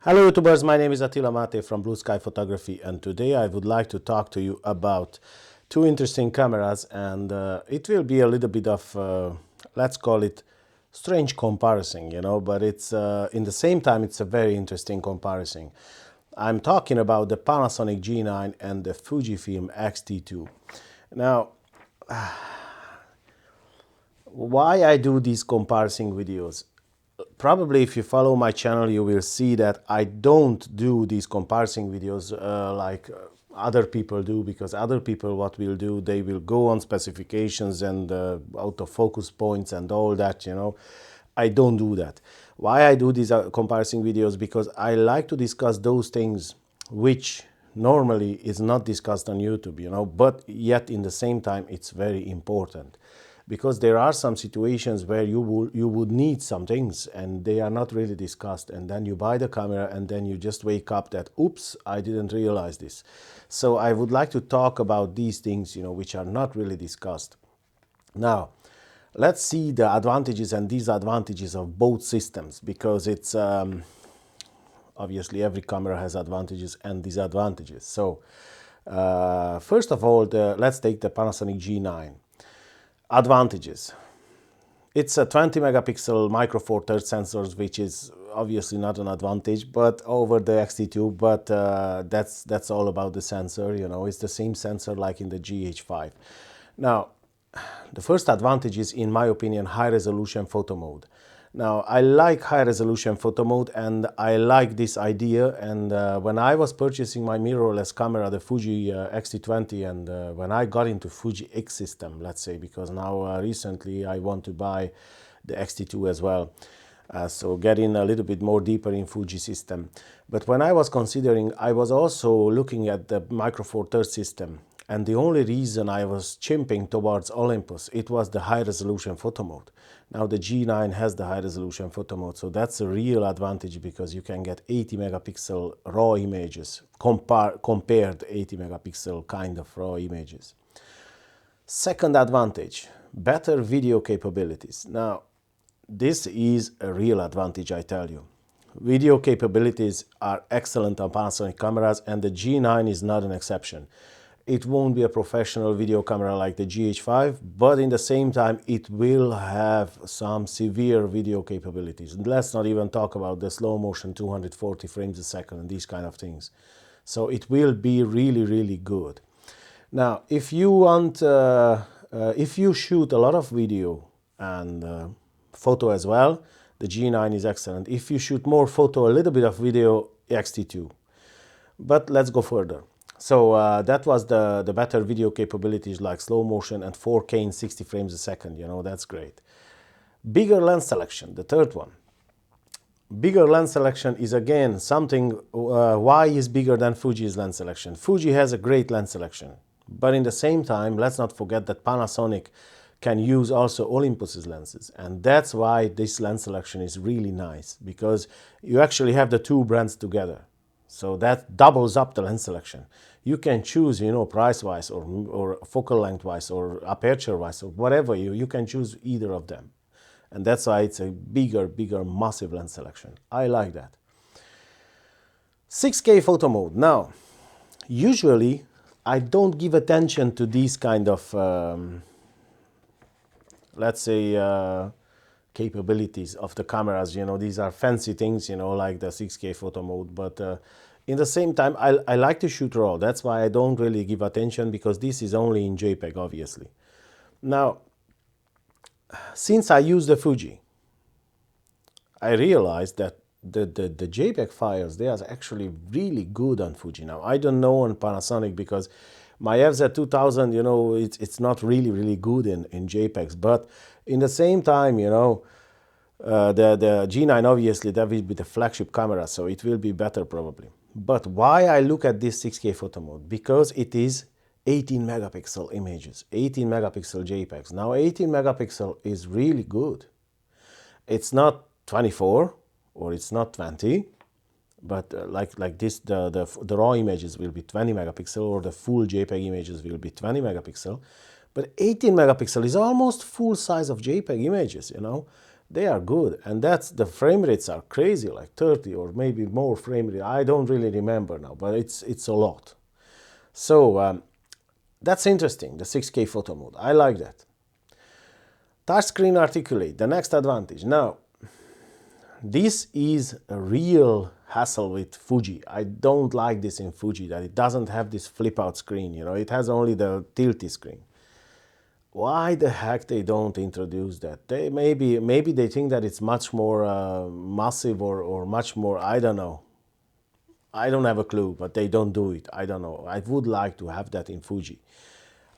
Hello YouTubers, my name is Attila Mate from Blue Sky Photography, and today I would like to talk to you about two interesting cameras, and it will be a little bit of, let's call it strange comparison, but it's in the same time it's a very interesting comparison. I'm talking about the Panasonic G9 and the FujiFilm X-T2. Now, why I do these comparison videos? Probably if you follow my channel, you will see that I don't do these comparison videos like other people do, because other people what will do, they will go on specifications and autofocus points and all that, I don't do that. Why I do these comparison videos? Because I like to discuss those things which normally is not discussed on YouTube, but yet in the same time it's very important. Because there are some situations where you would need some things and they are not really discussed, and then you buy the camera and then you just wake up that, oops, I didn't realize this. So I would like to talk about these things, which are not really discussed. Now, let's see the advantages and disadvantages of both systems, because it's obviously every camera has advantages and disadvantages. So first of all, let's take the Panasonic G9. Advantages. It's a 20 megapixel micro four thirds sensors, which is obviously not an advantage but over the X-T2, but that's all about the sensor. It's the same sensor like in the GH5. Now, the first advantage is, in my opinion, high resolution photo mode. Now, I like high resolution photo mode and I like this idea, and when I was purchasing my mirrorless camera, the Fuji X-T20, and when I got into Fuji X system, let's say, because now recently I want to buy the X-T2 as well, so getting a little bit more deeper in Fuji system. But when I was considering, I was also looking at the micro four thirds system, and the only reason I was chimping towards Olympus, it was the high resolution photo mode. Now the G9 has the high resolution photo mode, so that's a real advantage, because you can get 80 megapixel raw images, compared 80 megapixel kind of raw images. Second advantage, better video capabilities. Now, this is a real advantage, I tell you. Video capabilities are excellent on Panasonic cameras, and the G9 is not an exception. It won't be a professional video camera like the GH5, but in the same time it will have some severe video capabilities. And let's not even talk about the slow motion 240 frames a second and these kind of things. So it will be really, really good. Now, if you want, if you shoot a lot of video and photo as well, the G9 is excellent. If you shoot more photo, a little bit of video, X-T2. But let's go further. So that was the better video capabilities like slow motion and 4K in 60 frames a second, that's great. Bigger lens selection, the third one. Bigger lens selection is again something, why is bigger than Fuji's lens selection? Fuji has a great lens selection, but in the same time, let's not forget that Panasonic can use also Olympus's lenses, and that's why this lens selection is really nice, because you actually have the two brands together. So that doubles up the lens selection. You can choose, price-wise or focal length-wise or aperture-wise or whatever, you can choose either of them. And that's why it's a bigger, massive lens selection. I like that. 6K photo mode. Now, usually I don't give attention to these kind of, let's say, capabilities of the cameras. These are fancy things, like the 6K photo mode, but in the same time I like to shoot raw. That's why I don't really give attention, because this is only in JPEG, obviously. Now, since I use the Fuji, I realized that the JPEG files, they are actually really good on Fuji. Now, I don't know on Panasonic, because my FZ2000, it's not really good in JPEGs, but in the same time, the G9, obviously, that will be the flagship camera, so it will be better probably. But why I look at this 6K photo mode? Because it is 18 megapixel images, 18 megapixel JPEGs. Now, 18 megapixel is really good. It's not 24 or it's not 20, but like this, the raw images will be 20 megapixel, or the full JPEG images will be 20 megapixel. But 18 megapixel is almost full size of JPEG images, they are good, and that's the frame rates are crazy, like 30 or maybe more frame rate. I don't really remember now, but it's a lot. So that's interesting, the 6K photo mode. I like that. Touchscreen articulate, the next advantage. Now, this is a real hassle with Fuji. I don't like this in Fuji, that it doesn't have this flip out screen, you know, it has only the tilty screen. Why the heck they don't introduce that? They maybe they think that it's much more massive or much more, I don't know. I don't have a clue, but they don't do it. I don't know. I would like to have that in Fuji.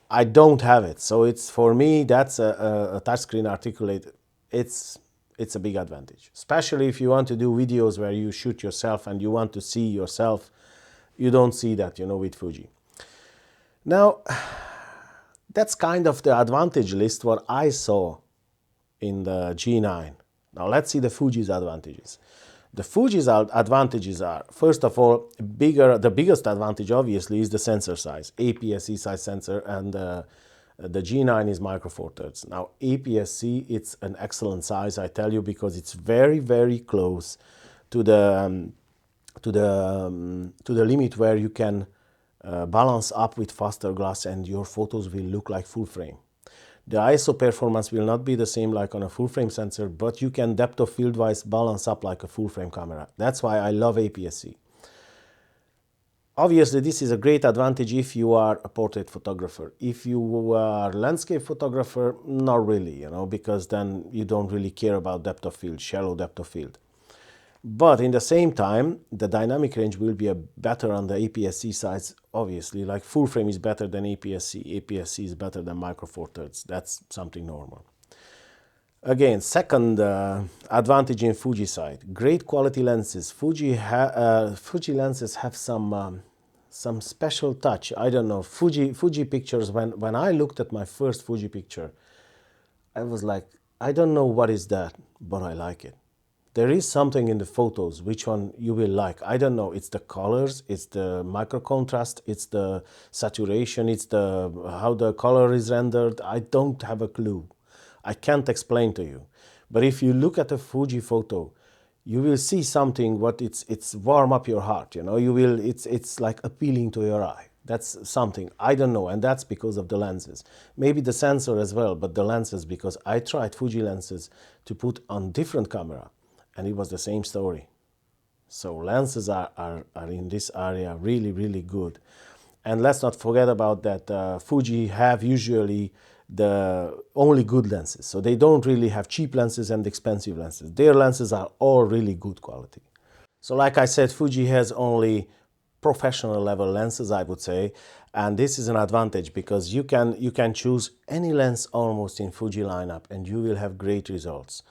I don't have it, so it's, for me, that's a touchscreen articulate. It's a big advantage, especially if you want to do videos where you shoot yourself and you want to see yourself. You don't see that, you know, with Fuji. Now, that's kind of the advantage list what I saw in the G9. Now let's see the Fuji's advantages. The Fuji's advantages are, first of all, the biggest advantage obviously is the sensor size, APS-C size sensor, and the G9 is micro four thirds. Now APS-C, it's an excellent size, I tell you, because it's very, very close to the limit where you can balance up with faster glass and your photos will look like full frame. The ISO performance will not be the same like on a full frame sensor, but you can depth of field wise balance up like a full frame camera. That's why I love APS-C. Obviously, this is a great advantage if you are a portrait photographer. If you are a landscape photographer, not really, you know, because then you don't really care about depth of field, shallow depth of field. But in the same time, the dynamic range will be better on the APS-C sides, obviously. Like full frame is better than APS-C. APS-C is better than micro four thirds. That's something normal. Again, second advantage in Fuji side, great quality lenses. Fuji lenses have some special touch. I don't know. Fuji pictures, when I looked at my first Fuji picture, I was like, I don't know what is that, but I like it. There is something in the photos, which one you will like. I don't know, it's the colors, it's the micro contrast, it's the saturation, it's the how the color is rendered. I don't have a clue. I can't explain to you. But if you look at a Fuji photo, you will see something what it's warm up your heart, you know, it's like appealing to your eye. That's something, I don't know, and that's because of the lenses. Maybe the sensor as well, but the lenses, because I tried Fuji lenses to put on different camera, and it was the same story. So lenses are in this area really, really good. And let's not forget about that Fuji have usually the only good lenses. So they don't really have cheap lenses and expensive lenses. Their lenses are all really good quality. So like I said, Fuji has only professional level lenses, I would say. And this is an advantage because you can choose any lens almost in Fuji lineup and you will have great results.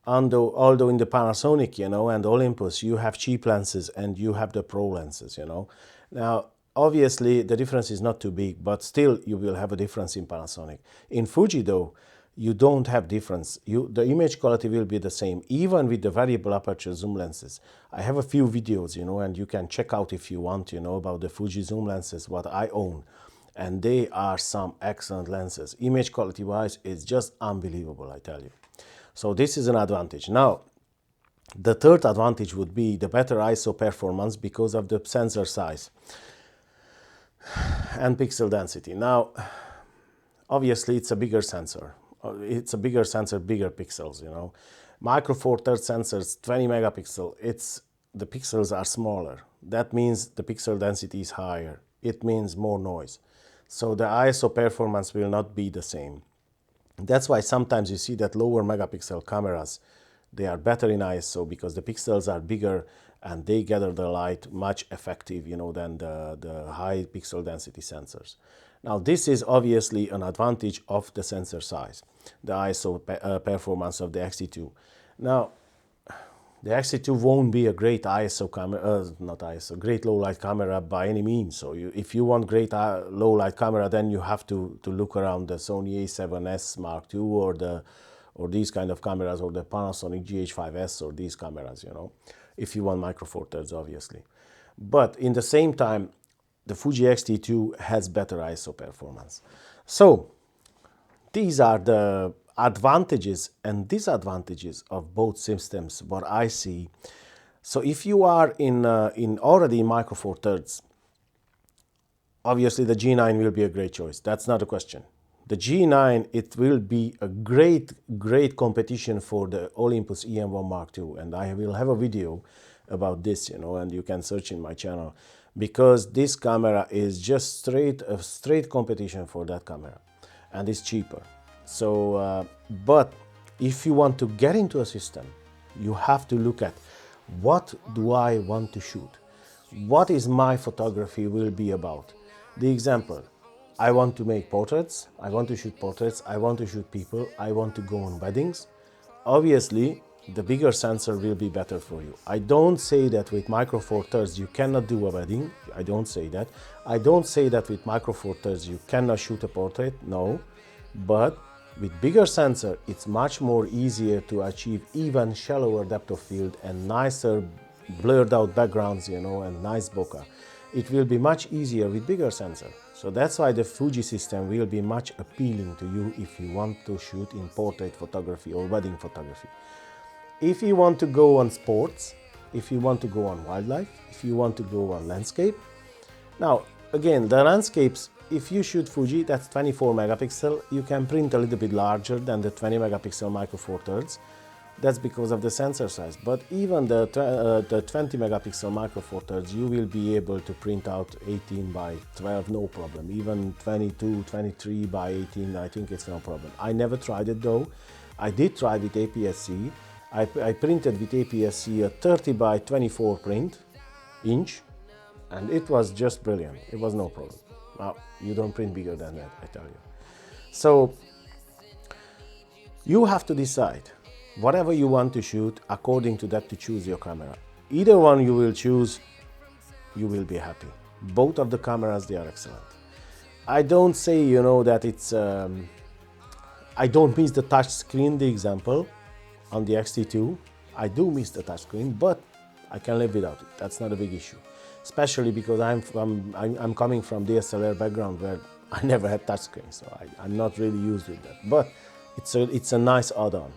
Although in the Panasonic, you know, and Olympus, you have cheap lenses and you have the pro lenses, you know. Now, obviously, the difference is not too big, but still you will have a difference in Panasonic. In Fuji, though, you don't have difference. The image quality will be the same, even with the variable aperture zoom lenses. I have a few videos, you know, and you can check out if you want, you know, about the Fuji zoom lenses, what I own. And they are some excellent lenses. Image quality-wise, it's just unbelievable, I tell you. So this is an advantage. Now, the third advantage would be the better ISO performance because of the sensor size and pixel density. Now, obviously, it's a bigger sensor. It's a bigger sensor, bigger pixels, you know. Micro Four Thirds sensors, 20 megapixel, the pixels are smaller. That means the pixel density is higher. It means more noise. So the ISO performance will not be the same. That's why sometimes you see that lower megapixel cameras, they are better in ISO because the pixels are bigger and they gather the light much effective, you know, than the high pixel density sensors. Now, this is obviously an advantage of the sensor size, the ISO performance of the X-T2. Now, the X-T2 won't be a great ISO camera, great low light camera by any means. So if you want great low light camera, then you have to look around the Sony A7S Mark II or these kind of cameras, or the Panasonic GH5S or these cameras, you know, if you want micro four thirds, obviously. But in the same time, the Fuji X-T2 has better ISO performance. So these are the advantages and disadvantages of both systems, what I see. So if you are already in Micro Four Thirds, obviously the G9 will be a great choice. That's not a question. The G9, it will be a great competition for the Olympus EM1 Mark II. And I will have a video about this, and you can search in my channel, because this camera is just a straight competition for that camera, and it's cheaper. So, but if you want to get into a system, you have to look at, what do I want to shoot? What is my photography will be about? The example, I want to make portraits, I want to shoot portraits, I want to shoot people, I want to go on weddings. Obviously, the bigger sensor will be better for you. I don't say that with Micro Four Thirds you cannot do a wedding. I don't say that. I don't say that with Micro Four Thirds you cannot shoot a portrait. No. But with bigger sensor, it's much more easier to achieve even shallower depth of field and nicer blurred out backgrounds, and nice bokeh. It will be much easier with bigger sensor. So that's why the Fuji system will be much appealing to you if you want to shoot in portrait photography or wedding photography. If you want to go on sports, if you want to go on wildlife, if you want to go on landscape. Now, again, the landscapes, if you shoot Fuji, that's 24 megapixel, you can print a little bit larger than the 20 megapixel Micro Four Thirds. That's because of the sensor size. But even the 20 megapixel Micro Four Thirds, you will be able to print out 18 by 12, no problem. Even 22, 23 by 18, I think it's no problem. I never tried it though. I did try with APS-C. I printed with APS-C a 30 by 24 print inch, and it was just brilliant. It was no problem. Now, you don't print bigger than that, I tell you. So, you have to decide whatever you want to shoot, according to that to choose your camera. Either one you will choose, you will be happy. Both of the cameras, they are excellent. I don't say, that it's, I don't miss the touch screen, the example, on the X-T2. I do miss the touch screen, but I can live without it. That's not a big issue. Especially because I'm coming from DSLR background where I never had touch screen, so I'm not really used with that. But it's a nice add-on,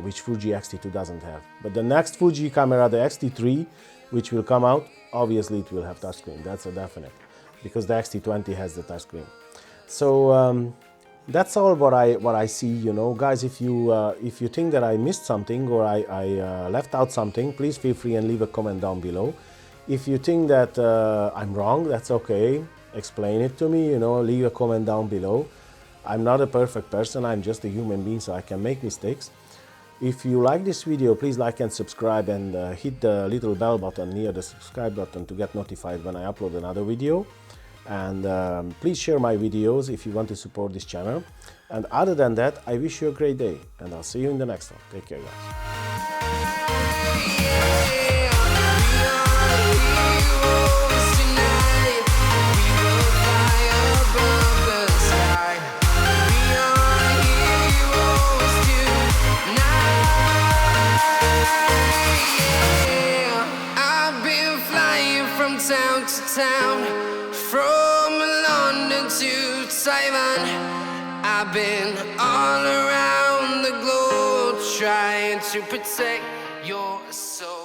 which Fuji X-T2 doesn't have. But the next Fuji camera, the X-T3, which will come out, obviously it will have touchscreen. That's a definite, because the X-T20 has the touchscreen. So that's all what I see. Guys, if you think that I missed something or I left out something, please feel free and leave a comment down below. If you think that I'm wrong, that's okay. Explain it to me. Leave a comment down below. I'm not a perfect person. I'm just a human being, so I can make mistakes. If you like this video, please like and subscribe, and hit the little bell button near the subscribe button to get notified when I upload another video. And please share my videos if you want to support this channel. And other than that, I wish you a great day, and I'll see you in the next one. Take care, guys. Town to town, from London to Taiwan, I've been all around the globe trying to protect your soul.